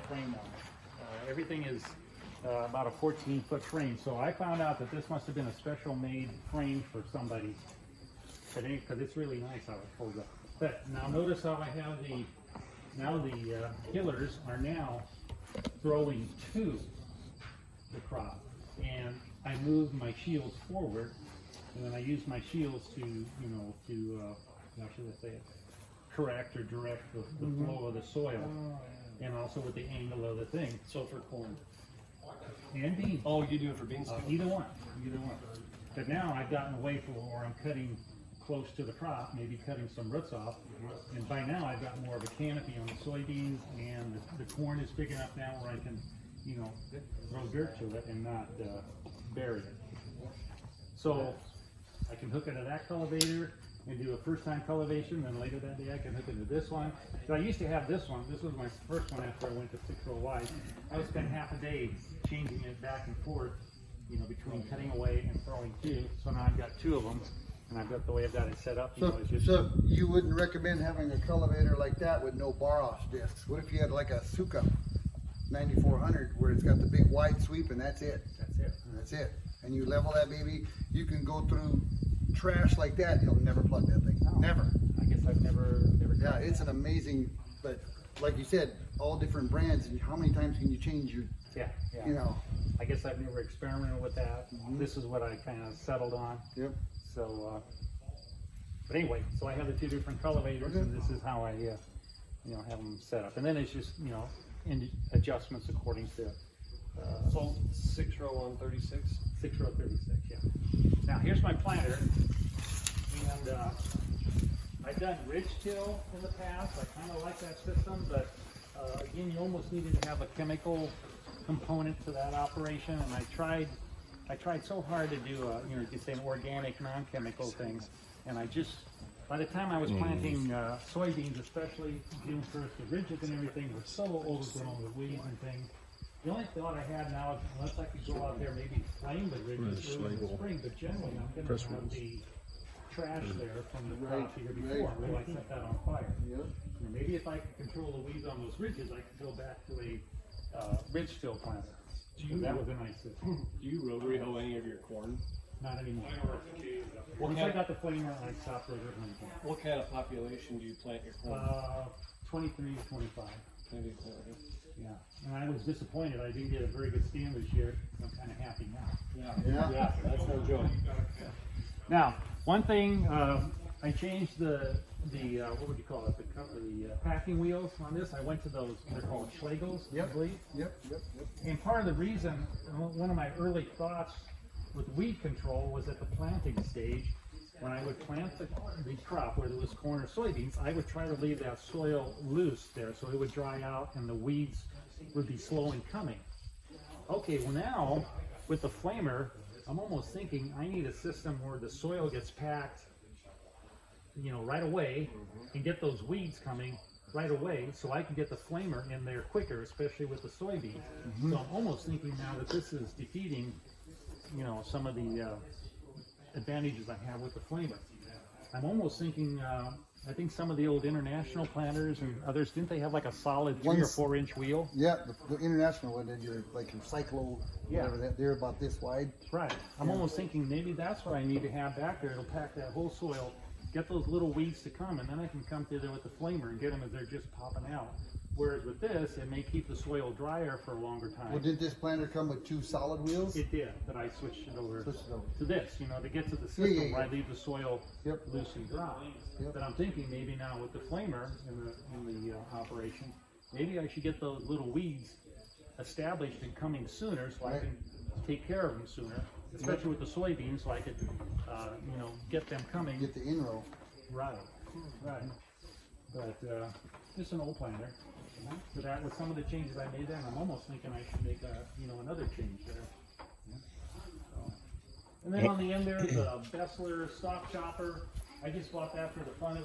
frame on it. Everything is about a 14-foot frame. So I found out that this must have been a special made frame for somebody. Because it's really nice how it folds up. But now notice how I have the killers are now throwing to the crop, and I moved my shields forward, and then I used my shields to, how should I say it, correct or direct the flow of the soil, and also with the angle of the thing. So for corn and beans. Oh, you do it for beans? Either one. But now I've gotten away from where I'm cutting close to the crop, maybe cutting some roots off, and by now I've got more of a canopy on the soybeans, and the corn is big enough now where I can, throw dirt to it and not bury it. So I can hook it to that cultivator and do a first-time cultivation, then later that day I can hook it to this one. So I used to have this one. This was my first one after I went to 6 row wide. I would spend half a day changing it back and forth, between cutting away and throwing to. So now I've got 2 of them. And I've got the way I've got it set up. So you wouldn't recommend having a cultivator like that with no bar-off discs? What if you had like a Suka 9400 where it's got the big wide sweep and that's it? That's it. And you level that baby, you can go through trash like that, you'll never plug that thing. No. Never. I guess I've never Yeah, it's an amazing, but like you said, all different brands, and how many times can you change your, I guess I've never experimented with that. This is what I kind of settled on. Yep. So, but anyway, so I have the 2 different cultivators, and this is how I, have them set up. And then it's just, in adjustments according to. So 6 row on 36? 6 row 36, yeah. Now here's my planter, and I've done ridge till in the past. I kind of like that system, but again, you almost needed to have a chemical component to that operation, and I tried so hard to do you could say an organic, non-chemical things, and by the time I was planting soybeans, especially June 1st, the ridges and everything were so overgrown with weeds and things. The only thought I had now is, unless I could go out there, maybe flame the ridges early in the spring, but generally I'm going to have the trash there from the crop the year before, where I set that on fire. And maybe if I could control the weeds on those ridges, I could go back to a ridge fill planter. That was a nice system. Do you rotary hoe any of your corn? Not anymore. Once I got the flamer, I stopped rotary hoeing. What kind of population do you plant your corn? 23 to 25. Yeah, and I was disappointed. I didn't get a very good stand this year. I'm kind of happy now. Yeah, that's no joke. Now, one thing, I changed the what would you call it? The packing wheels on this. I went to those. They're called Schlegels, I believe. Yep. And part of the reason, one of my early thoughts with weed control was at the planting stage. When I would plant the crop, whether it was corn or soybeans, I would try to leave that soil loose there so it would dry out and the weeds would be slow in coming. Okay, well now, with the flamer, I'm almost thinking I need a system where the soil gets packed, right away, and get those weeds coming right away so I can get the flamer in there quicker, especially with the soybeans. So I'm almost thinking now that this is defeating, some of the advantages I have with the flamer. I'm almost thinking, I think some of the old international planters and others, didn't they have like a solid 3 or 4 inch wheel? Yeah, the international one, did your cyclo, whatever, they're about this wide. Right. I'm almost thinking maybe that's what I need to have back there. It'll pack that whole soil, get those little weeds to come, and then I can come through there with the flamer and get them as they're just popping out. Whereas with this, it may keep the soil drier for a longer time. Well, did this planter come with 2 solid wheels? It did, but I switched it over to this, to get to the system where I leave the soil loose and dry. But I'm thinking maybe now with the flamer in the operation, maybe I should get those little weeds established and coming sooner so I can take care of them sooner, especially with the soybeans, so I could, get them coming. Get the in-row. Right. But just an old planter. So that with some of the changes I made there, I'm almost thinking I should make another change there. So. And then on the end there, the Bessler stock chopper. I just bought that for the fun of it.